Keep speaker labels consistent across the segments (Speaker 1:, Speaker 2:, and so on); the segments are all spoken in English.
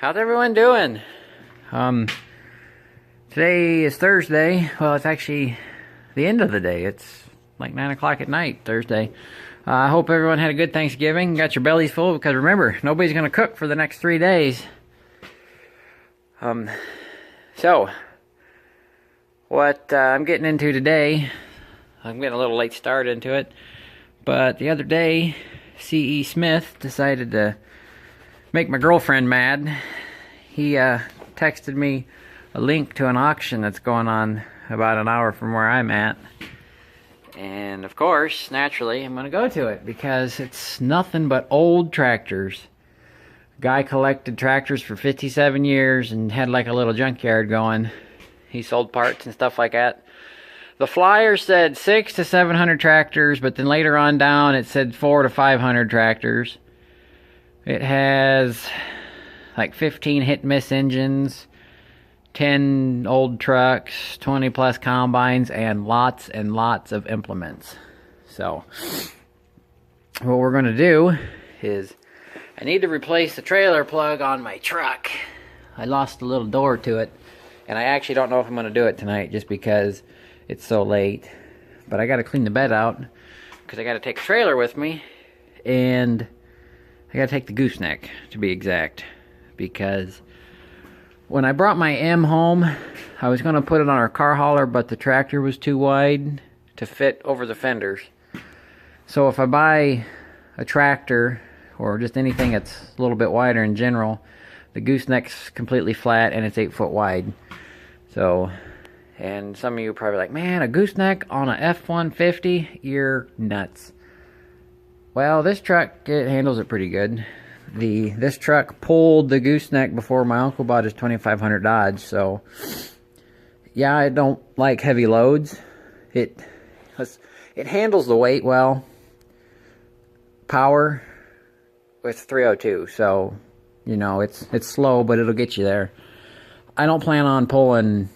Speaker 1: How's everyone doing? Today is Thursday. Well, it's actually the end of the day. It's like 9 o'clock at night, Thursday. I hope everyone had a good Thanksgiving. Got your bellies full, because remember, nobody's going to cook for the next 3 days. So, what I'm getting into today, I'm getting a little late start into it, but the other day, C.E. Smith decided to make my girlfriend mad. He texted me a link to an auction that's going on about an hour from where I'm at. And of course, naturally, I'm going to go to it because it's nothing but old tractors. Guy collected tractors for 57 years and had like a little junkyard going. He sold parts and stuff like that. The flyer said 600 to 700 tractors, but then later on down it said 400 to 500 tractors. It has like 15 hit-and-miss engines, 10 old trucks, 20 plus combines, and lots of implements. So, what we're going to do is, I need to replace the trailer plug on my truck. I lost a little door to it, and I actually don't know if I'm going to do it tonight just because it's so late. But I got to clean the bed out because I got to take the trailer with me, and I got to take the gooseneck to be exact, because when I brought my M home, I was going to put it on our car hauler, but the tractor was too wide to fit over the fenders. So if I buy a tractor, or just anything that's a little bit wider in general, the gooseneck's completely flat and it's 8 foot wide. So, and some of you are probably like, man, a gooseneck on a F-150? You're nuts. Well, this truck, it handles it pretty good. This truck pulled the gooseneck before my uncle bought his 2500 Dodge, so yeah, I don't like heavy loads. It handles the weight well. Power, it's 302, so you know it's slow, but it'll get you there. I don't plan on pulling,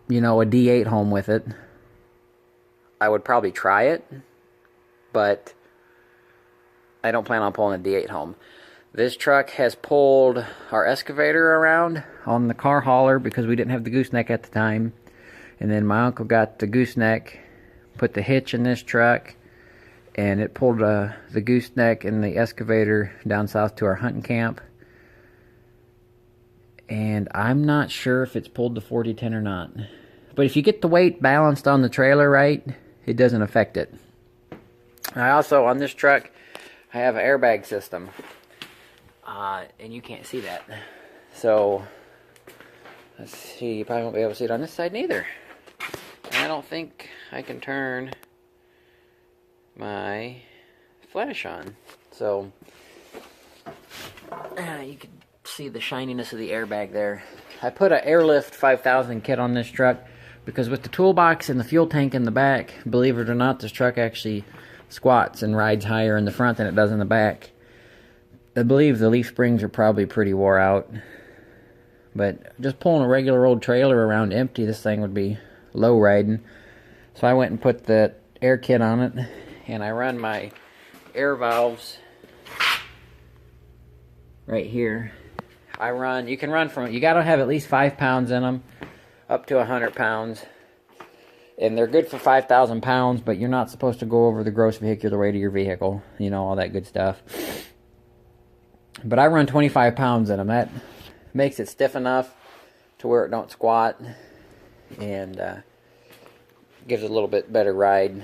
Speaker 1: a D8 home with it. I would probably try it, but I don't plan on pulling a D8 home. This truck has pulled our excavator around on the car hauler because we didn't have the gooseneck at the time. And then my uncle got the gooseneck, put the hitch in this truck, and it pulled the gooseneck and the excavator down south to our hunting camp. And I'm not sure if it's pulled the 4010 or not. But if you get the weight balanced on the trailer right, it doesn't affect it. I also, on this truck, I have an airbag system. And you can't see that. So, let's see, you probably won't be able to see it on this side neither. And I don't think I can turn my flash on. So, you can see the shininess of the airbag there. I put an Airlift 5000 kit on this truck because with the toolbox and the fuel tank in the back, believe it or not, this truck actually squats and rides higher in the front than it does in the back. I believe the leaf springs are probably pretty wore out. But just pulling a regular old trailer around empty, this thing would be low riding. So I went and put the air kit on it, and I run my air valves right here. You can run from, you gotta have at least 5 pounds in them, up to 100 pounds. And they're good for 5,000 pounds, but you're not supposed to go over the gross vehicular weight of your vehicle. All that good stuff. But I run 25 pounds in them. That makes it stiff enough to where it don't squat, and gives it a little bit better ride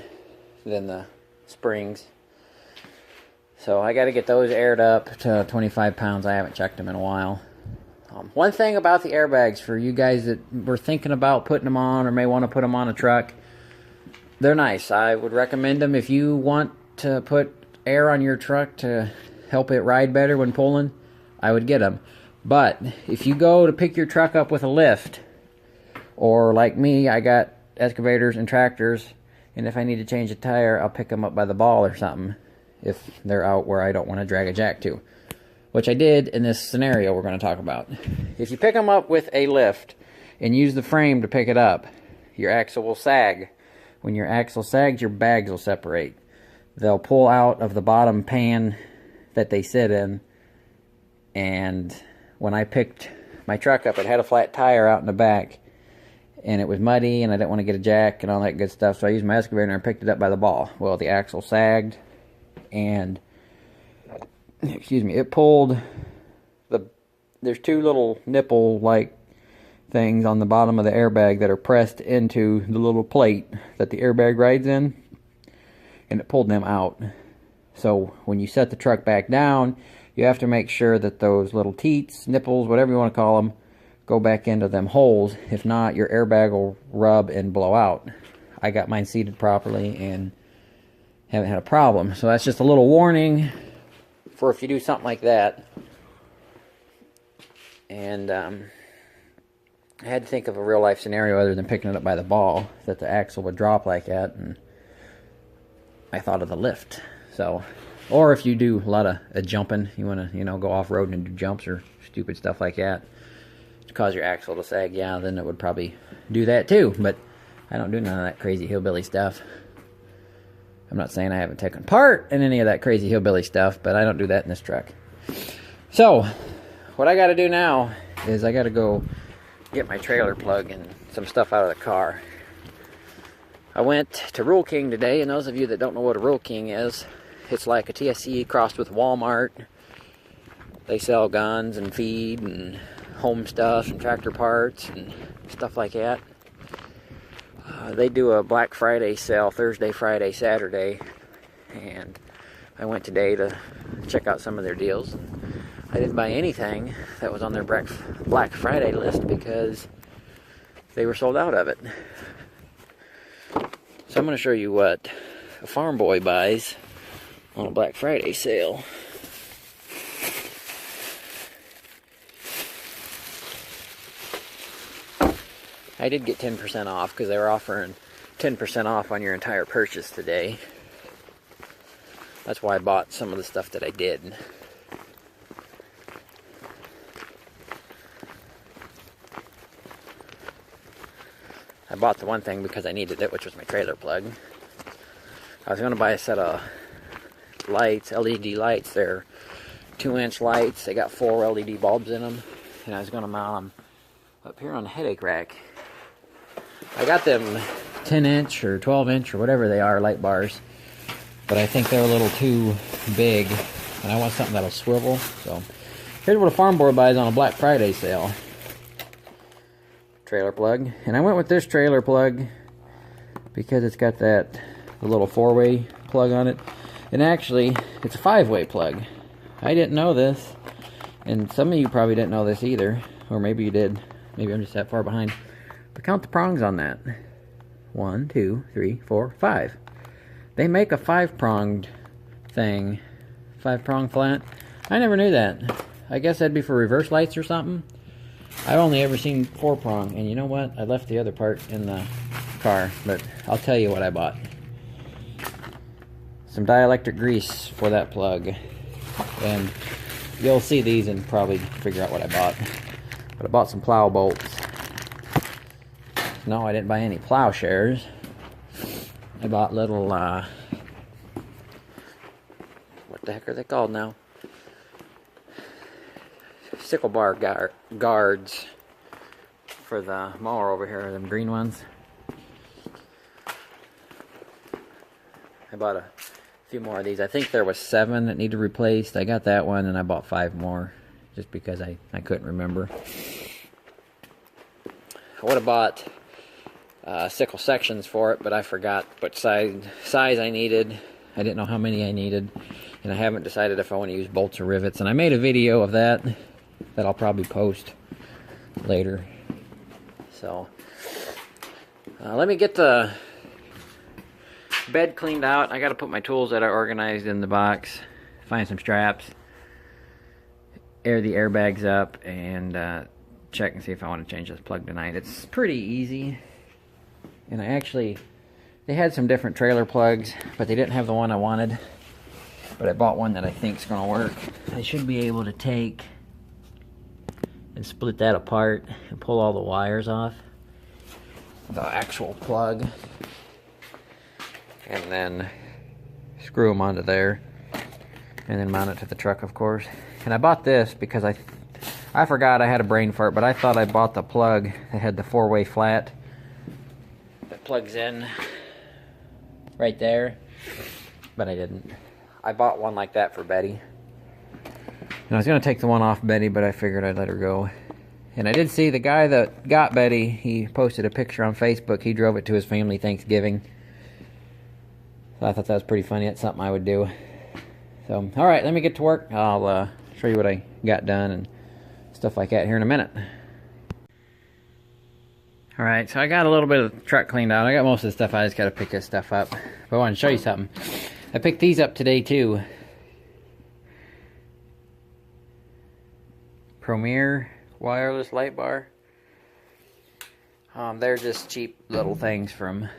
Speaker 1: than the springs. So I got to get those aired up to 25 pounds. I haven't checked them in a while. One thing about the airbags, for you guys that were thinking about putting them on or may want to put them on a truck, they're nice. I would recommend them if you want to put air on your truck to help it ride better when pulling. I would get them. But if you go to pick your truck up with a lift, or like me, I got excavators and tractors, and if I need to change a tire, I'll pick them up by the ball or something if they're out where I don't want to drag a jack to, which I did in this scenario we're going to talk about. If you pick them up with a lift and use the frame to pick it up, your axle will sag. When your axle sags, your bags will separate. They'll pull out of the bottom pan that they sit in, and when I picked my truck up, it had a flat tire out in the back, and it was muddy, and I didn't want to get a jack and all that good stuff, so I used my excavator and picked it up by the ball. Well, the axle sagged, and, excuse me, it pulled there's two little nipple-like things on the bottom of the airbag that are pressed into the little plate that the airbag rides in, and it pulled them out. So when you set the truck back down, you have to make sure that those little teats, nipples, whatever you want to call them, go back into them holes. If not, your airbag will rub and blow out. I got mine seated properly and haven't had a problem. So that's just a little warning for if you do something like that. And I had to think of a real life scenario other than picking it up by the ball that the axle would drop like that, and I thought of the lift. So, or if you do a lot of jumping, you want to, go off-road and do jumps or stupid stuff like that to cause your axle to sag, yeah, then it would probably do that too. But I don't do none of that crazy hillbilly stuff. I'm not saying I haven't taken part in any of that crazy hillbilly stuff, but I don't do that in this truck. So, what I got to do now is I got to go get my trailer plug and some stuff out of the car. I went to Rural King today, and those of you that don't know what a Rural King is, it's like a TSC crossed with Walmart. They sell guns and feed and home stuff and tractor parts and stuff like that. They do a Black Friday sale Thursday, Friday, Saturday, and I went today to check out some of their deals. I didn't buy anything that was on their Black Friday list because they were sold out of it. So I'm going to show you what a farm boy buys on a Black Friday sale. I did get 10% off because they were offering 10% off on your entire purchase today. That's why I bought some of the stuff that I did. I bought the one thing because I needed it, which was my trailer plug. I was going to buy a set of lights, LED lights. They're 2-inch lights. They got 4 LED bulbs in them. And I was going to mount them up here on the headache rack. I got them 10-inch or 12-inch or whatever they are, light bars. But I think they're a little too big. And I want something that'll swivel. So here's what a farm boy buys on a Black Friday sale. Trailer plug, and I went with this trailer plug because it's got that little 4-way plug on it, and actually it's a 5-way plug. I didn't know this, and some of you probably didn't know this either, or maybe you did. Maybe I'm just that far behind. But count the prongs on that. 1, 2, 3, 4, 5. They make a 5-pronged thing, 5-prong flat. I never knew that. I guess that'd be for reverse lights or something. I've only ever seen 4-prong, and you know what? I left the other part in the car, but I'll tell you what I bought. Some dielectric grease for that plug, and you'll see these and probably figure out what I bought. But I bought some plow bolts. No, I didn't buy any plowshares. I bought little, what the heck are they called now? Sickle bar guards for the mower over here, them green ones. I bought a few more of these. I think there was 7 that needed replaced. I got that one, and I bought 5 more just because I couldn't remember. I would have bought sickle sections for it, but I forgot what size I needed. I didn't know how many I needed, and I haven't decided if I want to use bolts or rivets. And I made a video of that I'll probably post later. So let me get the bed cleaned out. I got to put my tools that are organized in the box, find some straps, air the airbags up, and check and see if I want to change this plug tonight. It's pretty easy. And they had some different trailer plugs, but they didn't have the one I wanted. But I bought one that I think is going to work. I should be able to take and split that apart and pull all the wires off the actual plug, and then screw them onto there, and then mount it to the truck, of course. And I bought this because I I forgot I had a brain fart, but I thought I bought the plug that had the 4-way flat that plugs in right there, but I didn't. I bought one like that for Betty. And I was going to take the one off Betty, but I figured I'd let her go. And I did see the guy that got Betty, he posted a picture on Facebook. He drove it to his family Thanksgiving. So I thought that was pretty funny. That's something I would do. So, alright, let me get to work. I'll show you what I got done and stuff like that here in a minute. Alright, so I got a little bit of the truck cleaned out. I got most of the stuff. I just got to pick this stuff up. But I wanted to show you something. I picked these up today too. Premier wireless light bar. They're just cheap little things from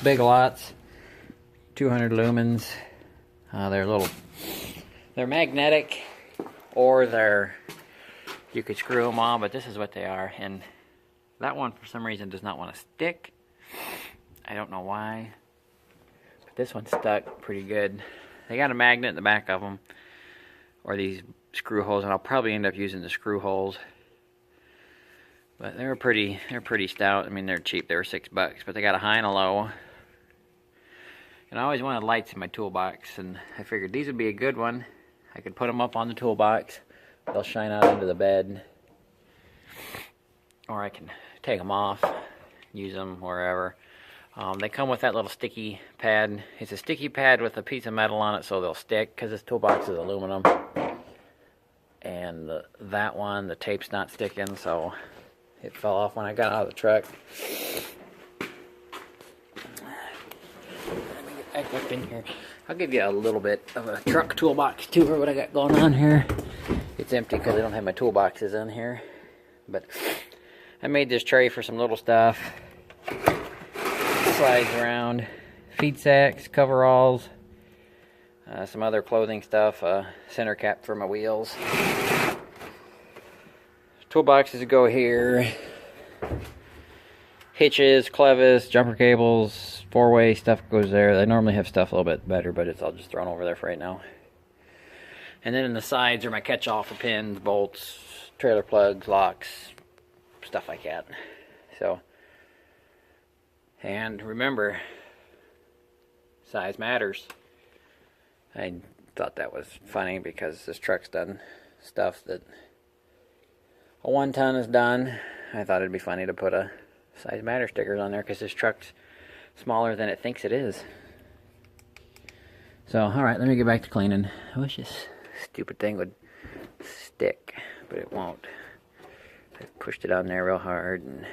Speaker 1: Big Lots. 200 lumens. They're magnetic, or you could screw them on, but this is what they are. And that one for some reason does not want to stick. I don't know why, but this one stuck pretty good. They got a magnet in the back of them, or these screw holes, and I'll probably end up using the screw holes. But they're pretty stout. I mean, they're cheap. They were $6, but they got a high and a low. And I always wanted lights in my toolbox, and I figured these would be a good one. I could put them up on the toolbox. They'll shine out into the bed. Or I can take them off, use them wherever. They come with that little sticky pad. It's a sticky pad with a piece of metal on it so they'll stick, because this toolbox is aluminum. And that one, the tape's not sticking, so it fell off when I got out of the truck. Let me get back up in here. I'll give you a little bit of a truck toolbox tour, what I got going on here. It's empty because I don't have my toolboxes in here. But I made this tray for some little stuff. Slides around. Feed sacks, coveralls. Some other clothing stuff, center cap for my wheels. Toolboxes go here. Hitches, clevis, jumper cables, 4-way stuff goes there. They normally have stuff a little bit better, but it's all just thrown over there for right now. And then in the sides are my catch-all for pins, bolts, trailer plugs, locks, stuff like that. So, and remember, size matters. I thought that was funny because this truck's done stuff that a 1-ton has done. I thought it'd be funny to put a size matter stickers on there because this truck's smaller than it thinks it is. So, alright, let me get back to cleaning. I wish this stupid thing would stick, but it won't. I pushed it on there real hard, and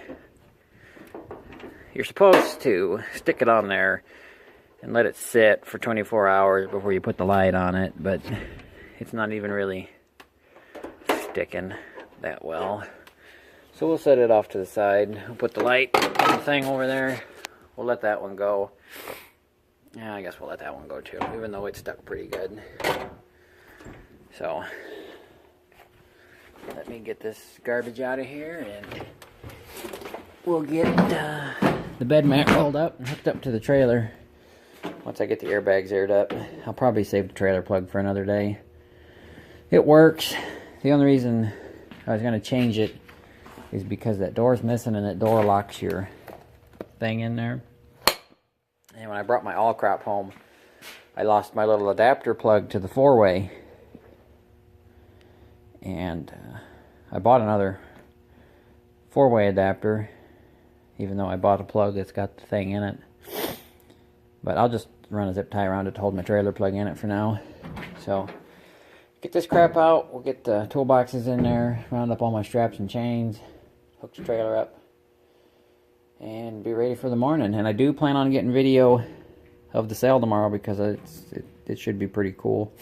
Speaker 1: you're supposed to stick it on there and let it sit for 24 hours before you put the light on it, but it's not even really sticking that well. So we'll set it off to the side. We'll put the light on the thing over there. We'll let that one go. Yeah, I guess we'll let that one go too, even though it stuck pretty good. So, let me get this garbage out of here, and we'll get the bed mat rolled up and hooked up to the trailer. Once I get the airbags aired up, I'll probably save the trailer plug for another day. It works. The only reason I was going to change it is because that door's missing, and that door locks your thing in there. And when I brought my all-crop home, I lost my little adapter plug to the 4-way. And I bought another 4-way adapter, even though I bought a plug that's got the thing in it. But I'll just run a zip tie around it to hold my trailer plug in it for now. So, get this crap out. We'll get the toolboxes in there, round up all my straps and chains, hook the trailer up, and be ready for the morning. And I do plan on getting video of the sale tomorrow because it should be pretty cool.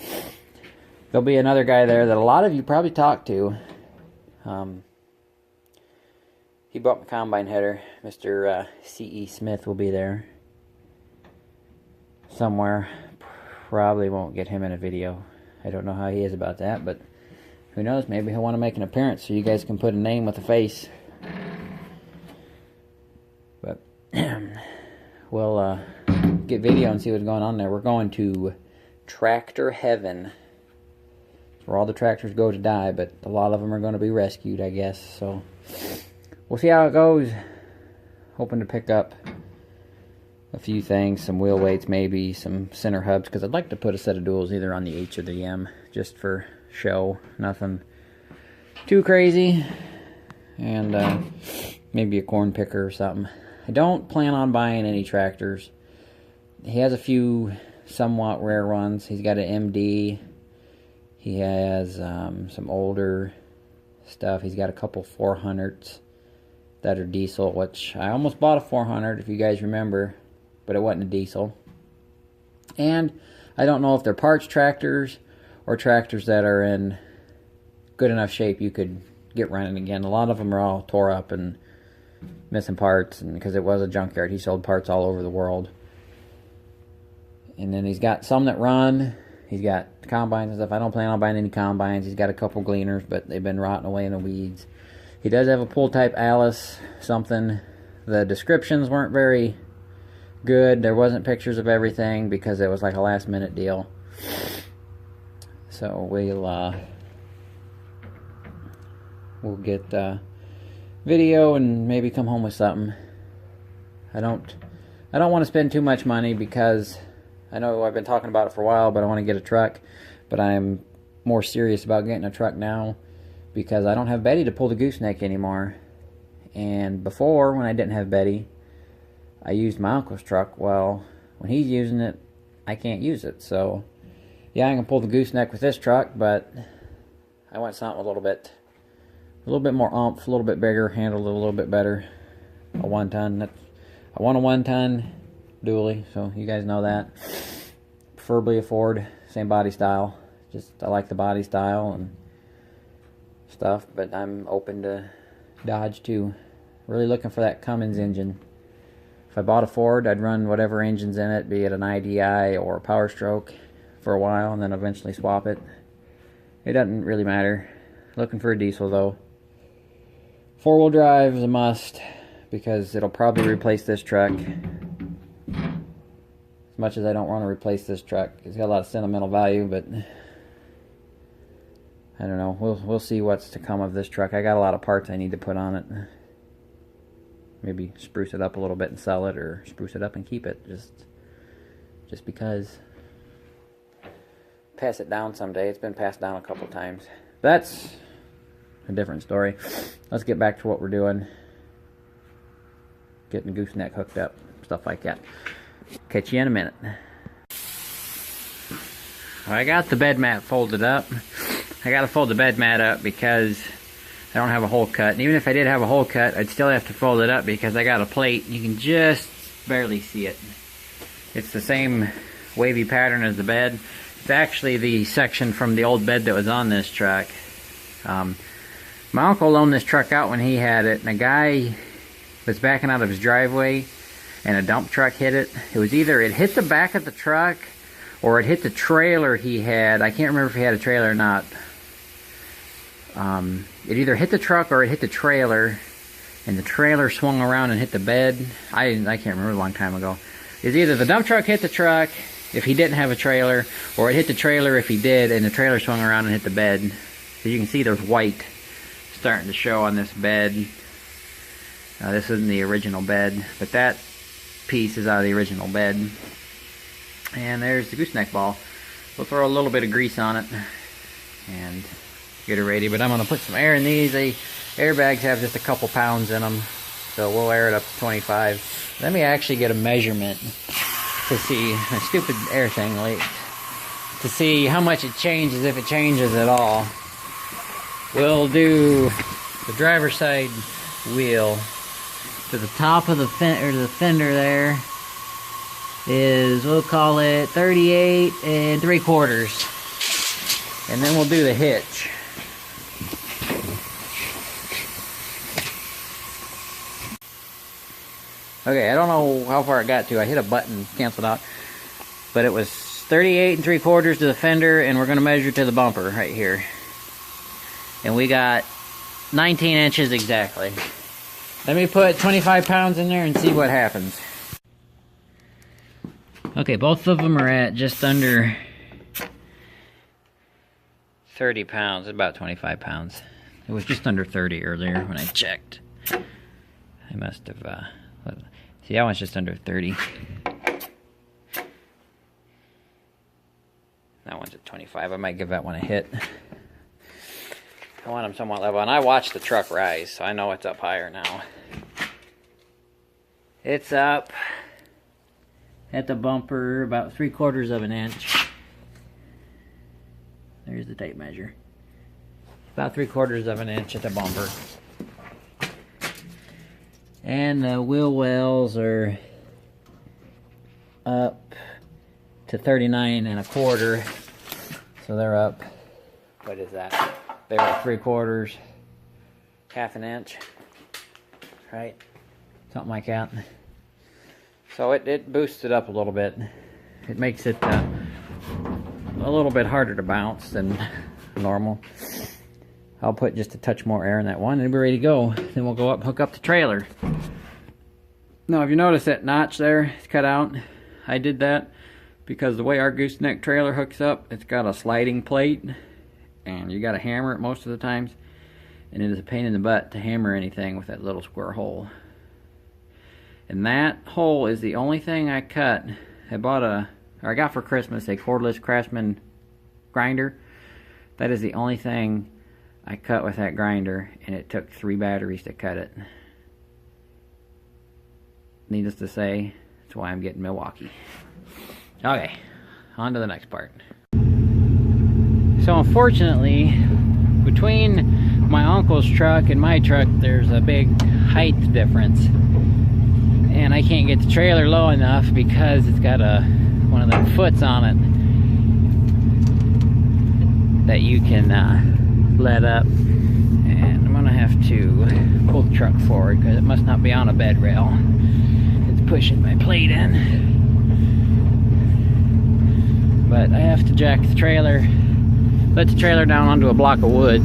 Speaker 1: There'll be another guy there that a lot of you probably talked to. He bought my combine header. Mr. C.E. Smith will be there somewhere. Probably won't get him in a video. I don't know how he is about that, but who knows, maybe he'll want to make an appearance so you guys can put a name with a face. But we'll get video and see what's going on there. We're going to Tractor Heaven It's where all the tractors go to die, but a lot of them are going to be rescued, I guess. So we'll see how it goes. Hoping to pick up a few things, some wheel weights, maybe some center hubs, because I'd like to put a set of duals either on the H or the M, just for show. Nothing too crazy. And maybe a corn picker or something. I don't plan on buying any tractors. He has a few somewhat rare ones. He's got an MD. He has some older stuff. He's got a couple 400s that are diesel, which I almost bought a 400, if you guys remember, but it wasn't a diesel. And I don't know if they're parts tractors or tractors that are in good enough shape you could get running again. A lot of them are all tore up and missing parts, and because it was a junkyard, he sold parts all over the world. And then he's got some that run. He's got combines and stuff. I don't plan on buying any combines. He's got a couple gleaners, but they've been rotting away in the weeds. He does have a pull type Alice something. The descriptions weren't very good. There wasn't pictures of everything because it was like a last minute deal. So we'll get video and maybe come home with something. I don't want to spend too much money because I know I've been talking about it for a while, but I want to get a truck. But I'm more serious about getting a truck now because I don't have Betty to pull the gooseneck anymore. And before, when I didn't have Betty, I used my uncle's truck. Well, when he's using it, I can't use it. So, yeah, I can pull the gooseneck with this truck, but I want something a little bit more oomph, a little bit bigger, handled a little bit better. A 1-ton. I want a 1-ton dually, so you guys know that. Preferably a Ford, same body style. Just I like the body style and stuff, but I'm open to Dodge too. Really looking for that Cummins engine. If I bought a Ford, I'd run whatever engine's in it, be it an IDI or a Power Stroke, for a while and then eventually swap it. It doesn't really matter. Looking for a diesel though. 4-wheel drive is a must because it'll probably replace this truck. As much as I don't want to replace this truck, it's got a lot of sentimental value, but I don't know. We'll see what's to come of this truck. I got a lot of parts I need to put on it. Maybe spruce it up a little bit and sell it, or spruce it up and keep it just because. Pass it down someday. It's been passed down a couple times. That's a different story. Let's get back to what we're doing. Getting the gooseneck hooked up, stuff like that. Catch you in a minute. I got the bed mat folded up. I gotta fold the bed mat up because I don't have a hole cut. And even if I did have a hole cut, I'd still have to fold it up because I got a plate. You can just barely see it. It's the same wavy pattern as the bed. It's actually the section from the old bed that was on this truck. My uncle loaned this truck out when he had it, and a guy was backing out of his driveway and a dump truck hit it. It was either it hit the back of the truck or it hit the trailer he had. I can't remember if he had a trailer or not. It either hit the truck or it hit the trailer, and the trailer swung around and hit the bed. I can't remember, a long time ago. It's either the dump truck hit the truck if he didn't have a trailer, or it hit the trailer if he did, and the trailer swung around and hit the bed. As you can see, there's white starting to show on this bed. This isn't the original bed, but that piece is out of the original bed. And there's the gooseneck ball. We'll throw a little bit of grease on it and get it ready. But I'm going to put some air in these. The airbags have just a couple pounds in them, so we'll air it up to 25. Let me actually get a measurement to see, my stupid air thing leaks, to see how much it changes, if it changes at all. We'll do the driver's side wheel to the top of the fender there is, we'll call it 38 3/4, and then we'll do the hitch. Okay, I don't know how far it got to. I hit a button, canceled out, but it was 38 3/4 to the fender, and we're going to measure to the bumper right here, and we got 19 inches exactly. Let me put 25 pounds in there and see what happens. Okay, both of them are at just under 30 pounds, about 25 pounds. It was just under 30 earlier when I checked. I must have, see, that one's just under 30. That one's at 25. I might give that one a hit. I want them somewhat level. And I watched the truck rise, so I know it's up higher now. It's up at the bumper about 3/4 of an inch. There's the tape measure. About 3/4 of an inch at the bumper. And the wheel wells are up to 39 1/4. So they're up, what is that? They're at 3/4, half an inch, right? Something like that. So it boosts it up a little bit. It makes it a little bit harder to bounce than normal. I'll put just a touch more air in that one and we're ready to go. Then we'll go up, hook up the trailer. Now, if you notice that notch there, it's cut out. I did that because the way our gooseneck trailer hooks up, it's got a sliding plate and you gotta hammer it most of the times. And it is a pain in the butt to hammer anything with that little square hole. And that hole is the only thing I cut. I got for Christmas a cordless Craftsman grinder. That is the only thing I cut with that grinder, and it took 3 batteries to cut it. Needless to say, that's why I'm getting Milwaukee. Okay, on to the next part. So unfortunately, between my uncle's truck and my truck, there's a big height difference. And I can't get the trailer low enough because it's got one of the foots on it that you can let up. And I'm gonna have to pull the truck forward because it must not be on a bed rail. It's pushing my plate in. But I have to jack the trailer, let the trailer down onto a block of wood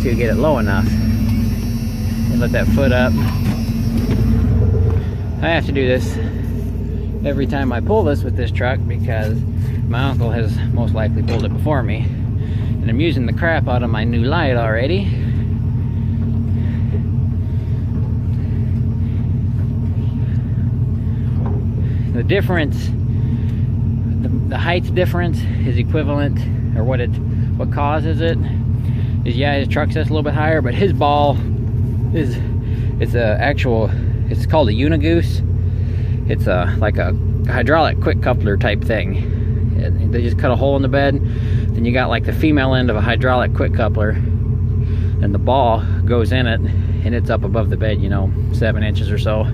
Speaker 1: to get it low enough. And let that foot up. I have to do this every time I pull this with this truck because my uncle has most likely pulled it before me. And I'm using the crap out of my new light already. The difference, the height difference is equivalent, or what causes it is, yeah, his truck sits a little bit higher, but his ball it's called a unigoose. It's like a hydraulic quick coupler type thing. They just cut a hole in the bed, then you got like the female end of a hydraulic quick coupler, and the ball goes in it, and it's up above the bed, 7 inches or so.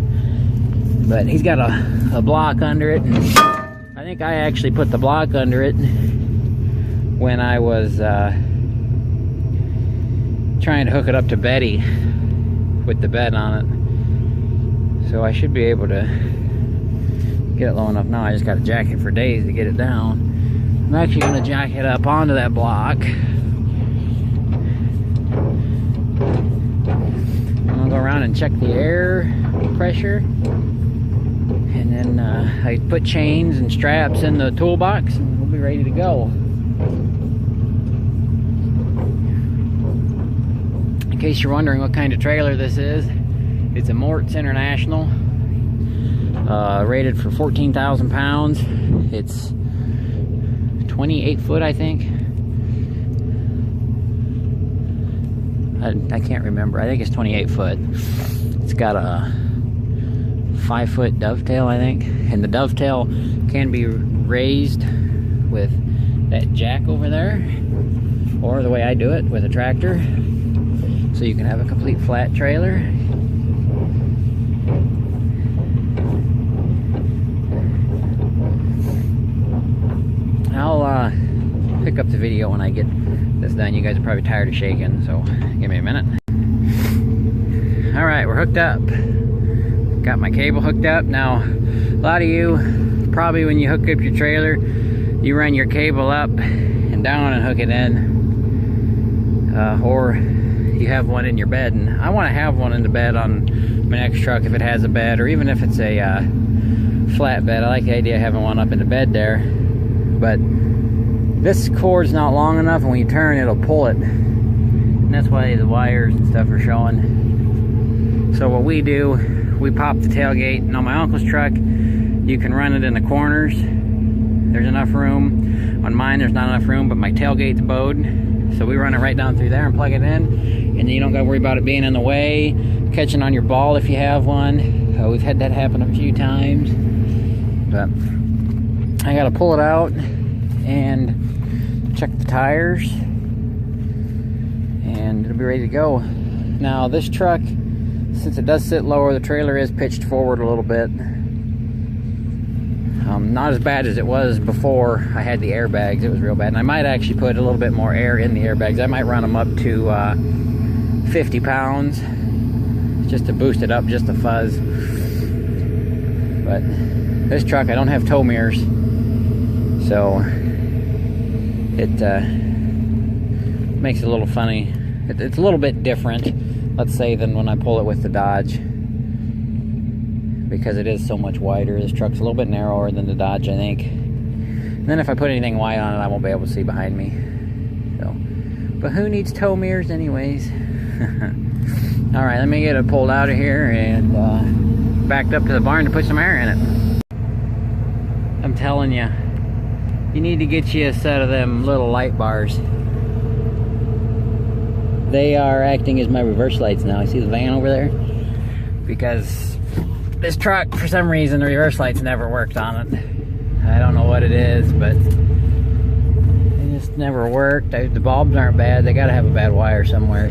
Speaker 1: But he's got a block under it, and I think I actually put the block under it when I was trying to hook it up to Betty with the bed on it. So I should be able to get it low enough now. I just got to jack it for days to get it down. I'm actually going to jack it up onto that block. I'm going to go around and check the air pressure. And then I put chains and straps in the toolbox and we'll be ready to go. In case you're wondering what kind of trailer this is, it's a Mort's International, rated for 14,000 pounds. It's 28 foot, I think. I can't remember. I think it's 28 foot. It's got a 5-foot dovetail, I think. And the dovetail can be raised with that jack over there, or the way I do it, with a tractor. So you can have a complete flat trailer. I'll pick up the video when I get this done. You guys are probably tired of shaking, so give me a minute. Alright, we're hooked up. Got my cable hooked up. Now, a lot of you, probably when you hook up your trailer, you run your cable up and down and hook it in. Or you have one in your bed, and I want to have one in the bed on my next truck if it has a bed, or even if it's a flat bed. I like the idea of having one up in the bed there, but This cord's not long enough, and when you turn, it'll pull it. And that's why the wires and stuff are showing. So what we do, we pop the tailgate. And on my uncle's truck, you can run it in the corners. There's enough room. On mine, there's not enough room, but my tailgate's bowed. So we run it right down through there and plug it in. And then you don't got to worry about it being in the way, catching on your ball if you have one. We've had that happen a few times. But I got to pull it out and check the tires. And it'll be ready to go. Now this truck, since it does sit lower, the trailer is pitched forward a little bit. Not as bad as it was before I had the airbags. It was real bad. And I might actually put a little bit more air in the airbags. I might run them up to 50 pounds just to boost it up just a fuzz. But this truck, I don't have tow mirrors, so it makes it a little funny. It's a little bit different, let's say, than when I pull it with the Dodge, because it is so much wider. This truck's a little bit narrower than the Dodge, I think. And then if I put anything wide on it, I won't be able to see behind me. So, but who needs tow mirrors anyways? Alright, let me get it pulled out of here and backed up to the barn to put some air in it. I'm telling you, you need to get you a set of them little light bars. They are acting as my reverse lights now. I see the van over there, because this truck, for some reason, the reverse lights never worked on it. I don't know what it is, but they just never worked. The bulbs aren't bad. They gotta have a bad wire somewhere.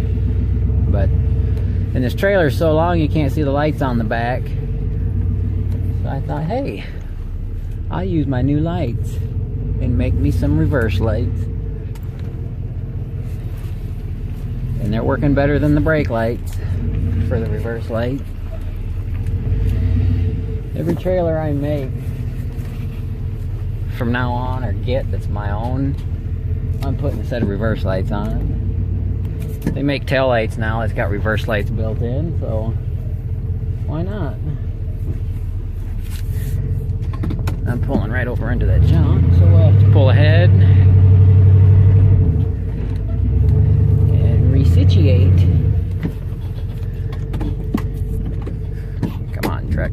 Speaker 1: But, and this trailer is so long you can't see the lights on the back. So I thought, hey, I'll use my new lights and make me some reverse lights. And they're working better than the brake lights for the reverse light. Every trailer I make from now on, or get, that's my own, I'm putting a set of reverse lights on it. They make tail lights now, it's got reverse lights built in, so why not? I'm pulling right over into that junk, so we'll have to pull ahead and resituate. Come on, truck.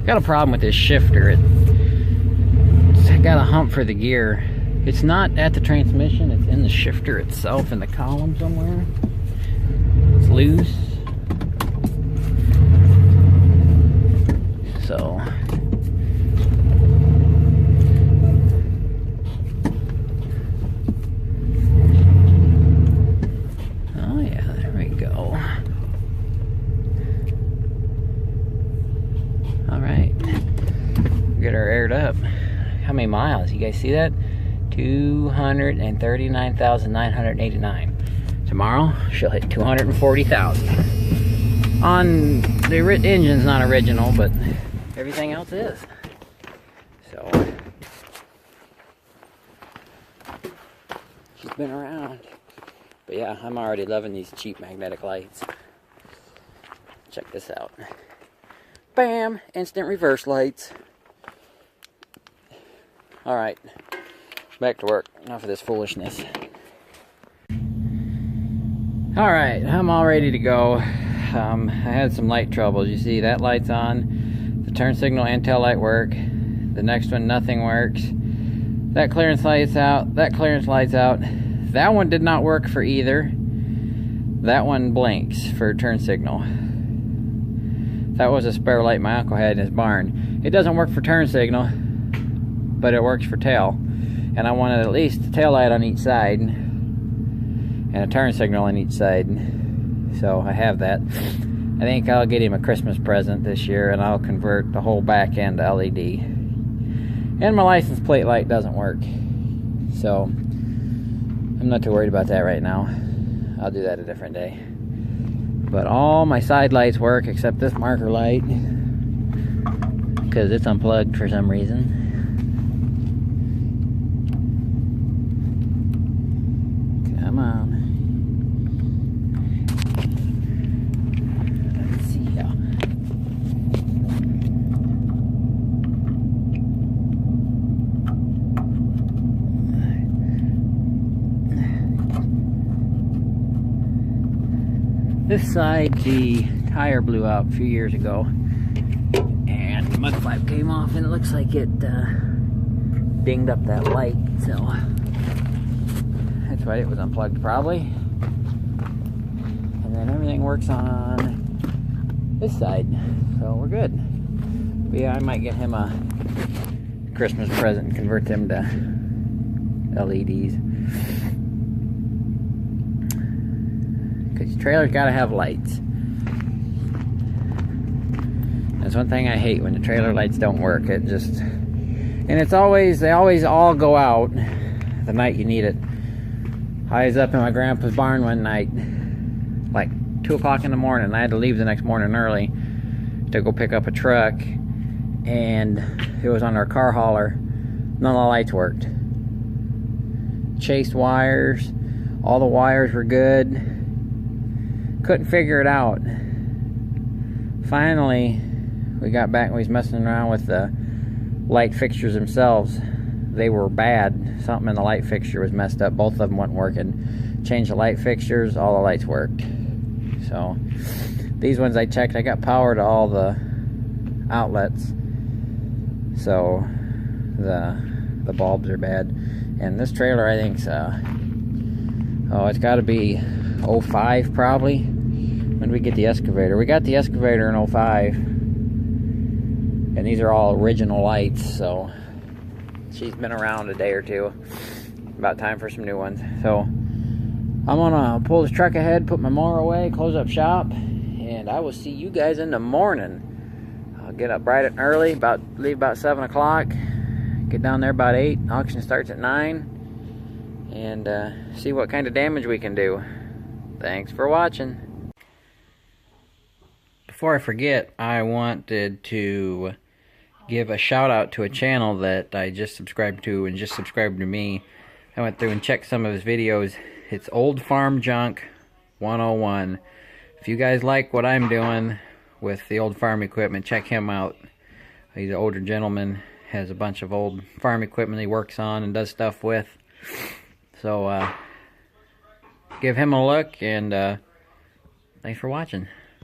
Speaker 1: Got a problem with this shifter. It's got a hump for the gear. It's not at the transmission, it's in the shifter itself, in the column somewhere. It's loose. So oh yeah, there we go. Alright. Get her aired up. How many miles? You guys see that? 239,989. Tomorrow, she'll hit 240,000. On the engine's not original, but everything else is. So she's been around. But yeah, I'm already loving these cheap magnetic lights. Check this out. Bam! Instant reverse lights. Alright, back to work. Enough of this foolishness. Alright, I'm all ready to go. I had some light troubles. You see, that light's on. The turn signal and tail light work. The next one, nothing works. That clearance light's out. That clearance light's out. That one did not work for either. That one blinks for turn signal. That was a spare light my uncle had in his barn. It doesn't work for turn signal, but it works for tail. And I wanted at least a tail light on each side and a turn signal on each side. So I have that. I think I'll get him a Christmas present this year, and I'll convert the whole back end to LED. And my license plate light doesn't work, so I'm not too worried about that right now. I'll do that a different day. But all my side lights work except this marker light, because it's unplugged for some reason. Come on. Let's see here. This side, the tire blew out a few years ago, and the mud flap came off, and it looks like it dinged up that light, so that's why it was unplugged probably. And then everything works on this side, so we're good. But yeah, I might get him a Christmas present and convert them to LEDs. Because your trailer's got to have lights. That's one thing I hate, when the trailer lights don't work. It just, and it's always, they always all go out the night you need it. I was up in my grandpa's barn one night, like 2 o'clock in the morning. I had to leave the next morning early to go pick up a truck, and it was on our car hauler. None of the lights worked. Chased wires, all the wires were good. Couldn't figure it out. Finally, we got back and we was messing around with the light fixtures themselves. They were bad. Something in the light fixture was messed up. Both of them weren't working. Changed the light fixtures, all the lights worked. So these ones I checked, I got power to all the outlets. So the bulbs are bad. And this trailer, I think's it's got to be 05 probably. When did we get the excavator? We got the excavator in 05. And these are all original lights, so she's been around a day or two. About time for some new ones. So I'm gonna pull this truck ahead, put my mower away, close up shop, and I will see you guys in the morning. I'll get up bright and early, leave about 7 o'clock, get down there about 8. Auction starts at 9, and see what kind of damage we can do. Thanks for watching. Before I forget, I wanted to give a shout out to a channel that I just subscribed to and just subscribed to me. I went through and checked some of his videos. It's Old Farm Junk 101. If you guys like what I'm doing with the old farm equipment, check him out. He's an older gentleman, has a bunch of old farm equipment he works on and does stuff with. So give him a look, and thanks for watching.